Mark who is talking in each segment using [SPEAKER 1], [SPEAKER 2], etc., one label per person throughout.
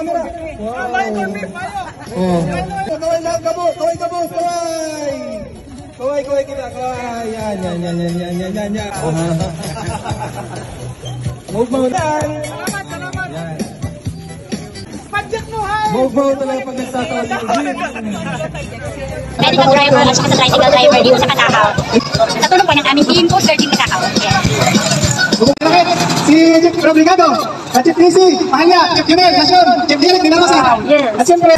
[SPEAKER 1] camera. Wow. Oh. Kaway lang, kabo, kaway. Kaway kita, kaway. Yan. Move mo lang. Salamat. Yan. Budget mo, hay. Move mo talaga pag nagtatawa dito.
[SPEAKER 2] Medical driver at saka sa tricycle driver dito sa Katakaw. Sa tulong po ng aming team po, Sir Team Katakaw.
[SPEAKER 3] Si Jeff Robligado, at Jeff Nisi, Mahanya, Jeff Junel, Nasyon, Jeff Direk, Dinamasa. At siyempre,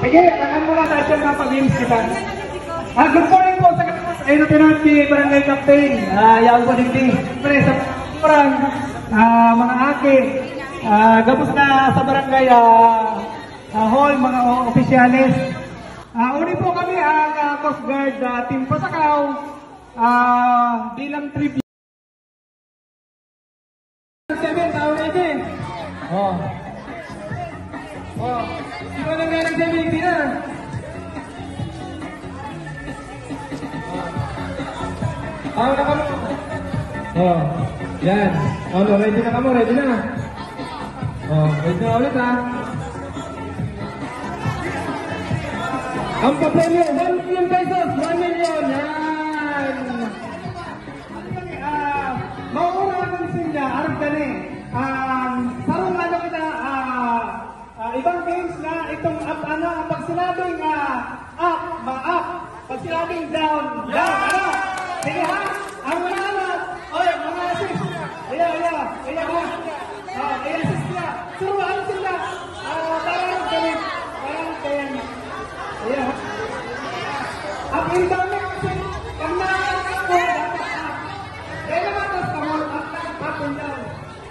[SPEAKER 3] sige, takan mo lang sa asyong mga pag-games kita. Good morning po sa Ayunan si Barangay Captain. Yaw po hindi. Sa parang mga akin. Gabos na sa barangay hall, mga opisyalis. Uli po kami ang Coast Guard Team Pasakaw bilang tribute. 7 taon na din. Sino nang ganang 7 na? Na kamo. Yan. Ready na kamo, ready na. Ready na ulit ha. Ang papremyo, 1 million pesos, 1 million. Yan. Maura ang sinja, arap ka ni. Sarong ano kita, ibang games na itong pag sinabing up, ma-up. Pag sinabing down, ano? Sige ha? Ang mga anak, mga assist. Iya ha? Assist niya. Suruhan sila. Parang galing. Iya ha? Up and down na kasi. Pag nakakasip ko, kaya naman tapos kamon, up and down.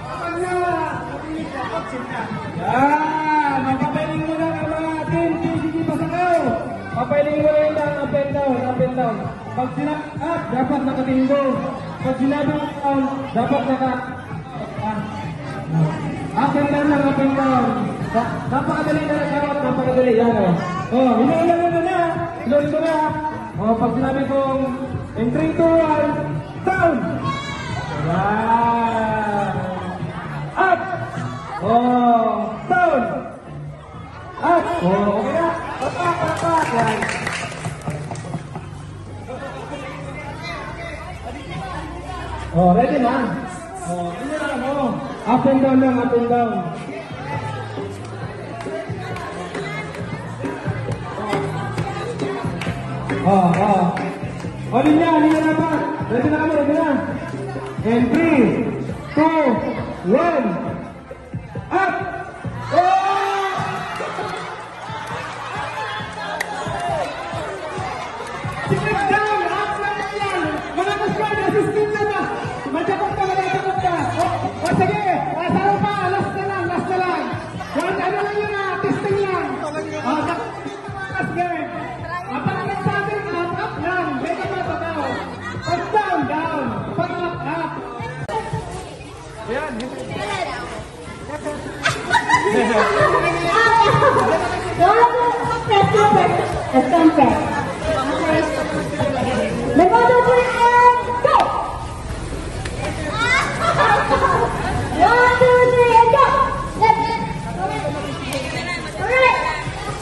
[SPEAKER 3] Pag napinig ka, up-sit ka. Mapapiling mo lang ang mga team, TCG Pasakaw. Papiling mo lang ang up and down. Pag sinabi up, dapat nakatinggo. Pag sinabi down, dapat up and down lang, up and down. Napakadali na nagkawat, napakadali. Yan o. Inulit ko na. Pag sinabi kong in 3, 2, 1, down. Up. Down. Up. Okay na. Papak. Yan. Ready na? Ano na mo? Up and down lang, up and down. Linya dapat. Ready na kami, ready na. And 3, 2, 1. Up!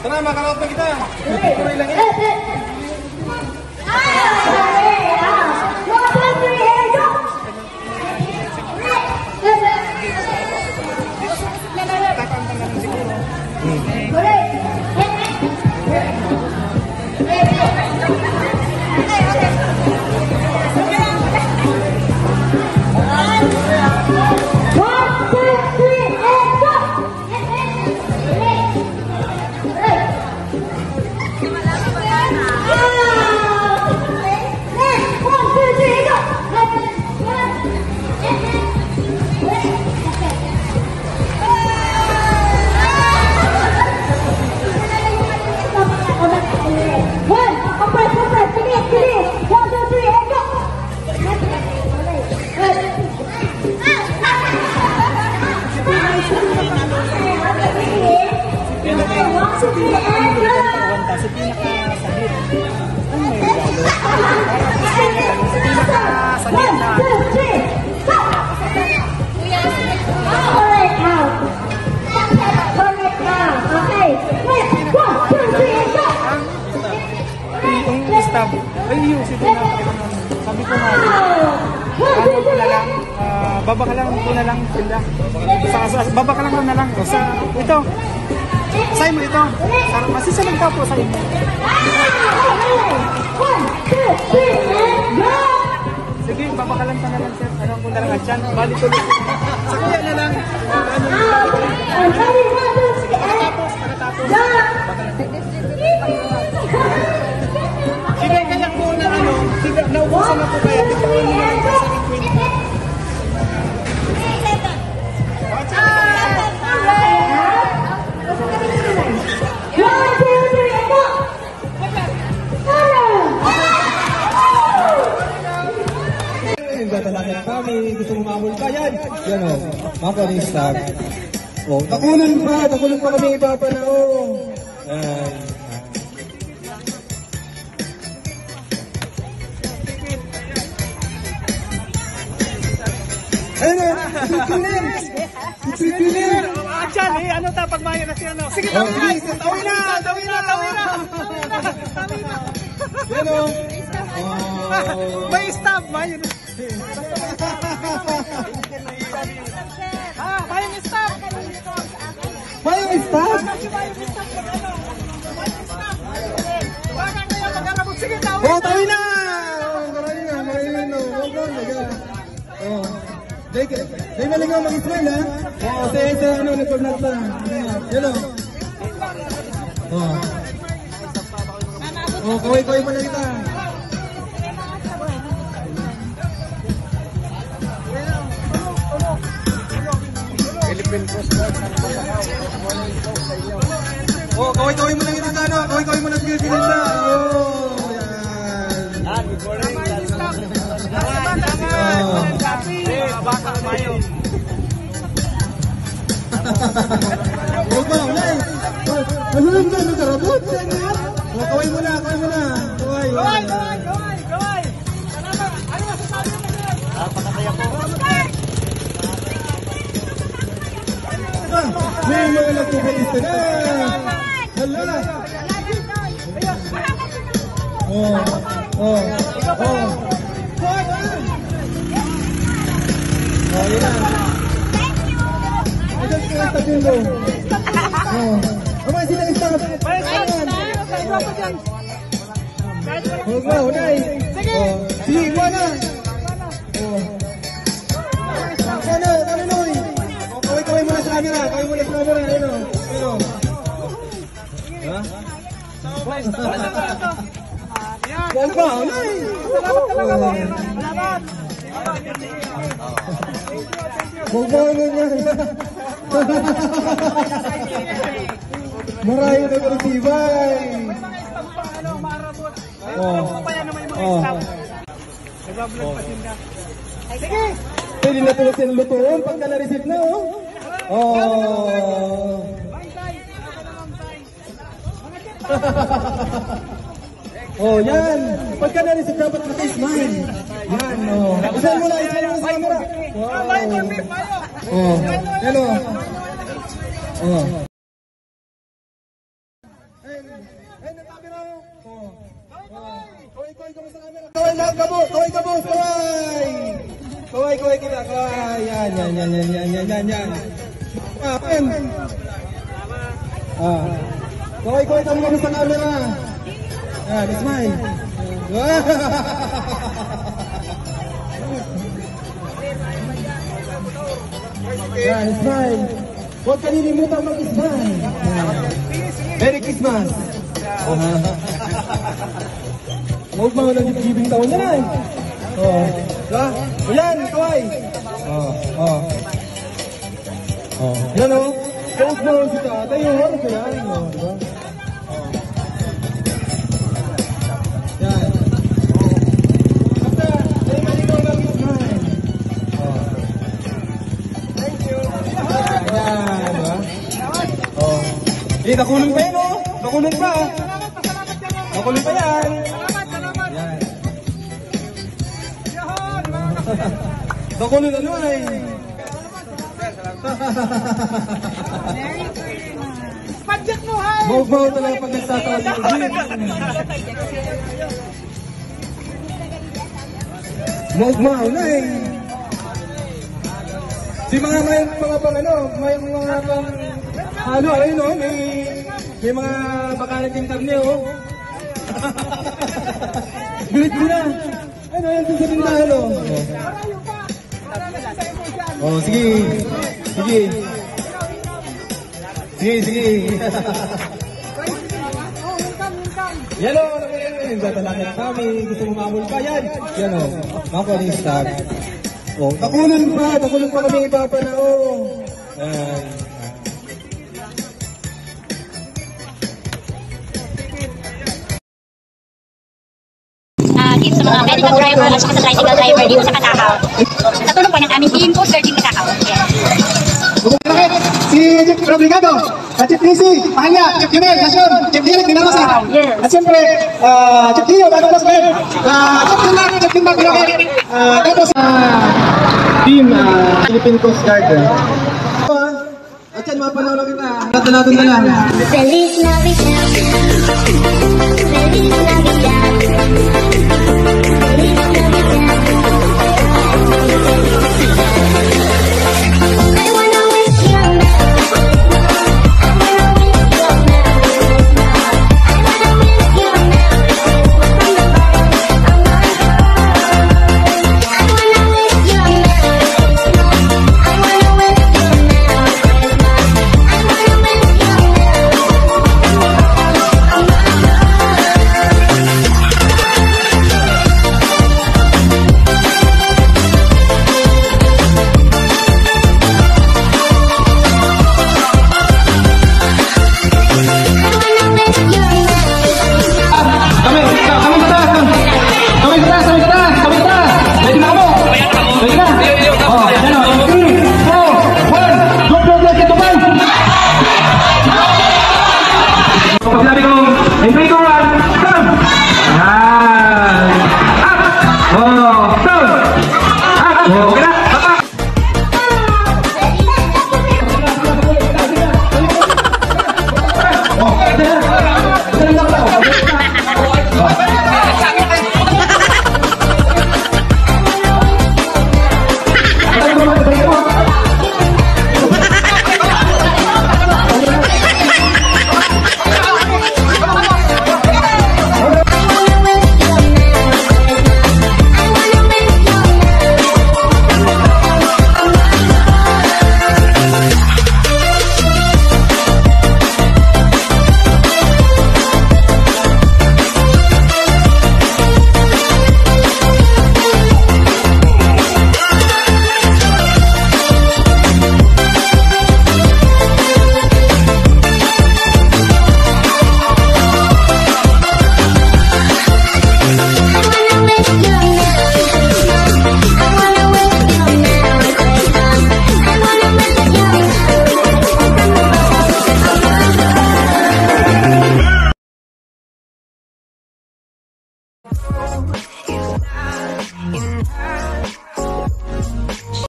[SPEAKER 1] Tara, makalot na kita. Tuloy lang yan.
[SPEAKER 4] Hey!
[SPEAKER 1] Ay, ayusin ko na. Sabi ko nga, ano ko na lang, baba ka lang ko na lang sila. Baba ka lang na lang. Ito, sa'yo mo ito. Masisalang ka po sa'yo mo. Sige, baba ka lang na lang, sir. Ano ko na lang at yan. Balik ko lang. Sa kuya na lang. Sige, pagkatapos. Sige, kaya ko na ano, sige, naubusan na po kaya. Dito ko na lang sa sarili ko.
[SPEAKER 4] Tatalakit kami, gusto mo mamul ka yan. Yan o, makonistag. O, nakulong pa kami iba pa na o. Yan. Ayun na, sipilin.
[SPEAKER 1] Diyan, ano ta, pagmaya na siya, no? Sige, tawin na.
[SPEAKER 4] Yan o.
[SPEAKER 1] May stop, may stop.
[SPEAKER 4] Mayroong stop?
[SPEAKER 1] Sige, tawin.
[SPEAKER 4] Oh, tawin na! Marami na. Oh. Dahil maligaw mag-smile, ha? Oo, sa ano, nagpag-nat na. Yan o. Oh. Oh, kaway-kaway pa na kita. Oh, kaway-kaway mo lang ito sa ano, kaway-kaway mo lang sa Pinanda. Oh, yan. Oh, ba, ulay. Masunod na, nagkarabot. Oh, kaway mo na. Kaway.
[SPEAKER 1] Ano masasabi mo na?
[SPEAKER 2] Pakataya po.
[SPEAKER 4] May mga nagpupalista na. Hala. Oh. Oh, yun na. Ayan sila sa pulo. Oh. Amay sila istap. Huwag ba, unay. Sige, iwa na. Ano, Noy? Kaway mo na sa camera. Ayun o. Ha? Huwag ba, unay. Huwag ba, unay. Marayo na kalusibay.
[SPEAKER 1] Sige!
[SPEAKER 4] Pwede na tulog siya ng lutuon pagka na-receive na, oh. Oh. Oh, yan. Pagka na-receive dapat naka-smile. Yan, oh. Isang mo na sa camera. Oh. Hello. Oh. Kaway ka, boss. Kaway kita. Kaway. Yan. Kaway ka muna sa camera. Yan, smile. Yan, smile. Huwag ka nilimutan mag-smile. Merry Christmas. Huwag mga nag-giving taon na lang. Oh. Diba? Yan, kaway. Yan o. Kaya mo si tatay yun. Ano kaya? Diba? Yan. Basta, ay maligaw lang yung smile. Thank you. Yan, diba? Nakulong pa yun o. Nakulong pa. Nakulong pa yan. Yan. Nakulong ano ay.
[SPEAKER 1] Merry Christmas! Padyak mo, hay!
[SPEAKER 4] Baw-baw talaga pag nagtatawa. Mauna eh. Si mga pang ano, may mga pang halo, ayun o, may mga bakalating karne o. Bilit mo na. Ano, yan sa tindahan o. Oh, sige. Sige. Sige. Yan o, tatalakit kami, gusto mo mamul pa yan. Yan o, makuha stag. Oh, takulun pa kami ipapanao. Yan.
[SPEAKER 2] Tips sa mga medical driver at saka sa tricycle driver dito sa Katakaw. Sa tulong po ng aming team Coast Guard Team Katakaw. Yes.
[SPEAKER 3] Si Jeff Rodrigado, Jeff Nisi, Pahanya, Jeff Junel, Nasyon, Jeff Direk, Dinamasa. At siyempre, Jeff Dio, Bagos Ben, Jeff Timba, Pinokit. Tapos,
[SPEAKER 4] Team Philippine Coast Guard. At yan, mapanaw na kita. Natin na lang.
[SPEAKER 5] Feliz Navidad. Feliz Navidad. Feliz Navidad.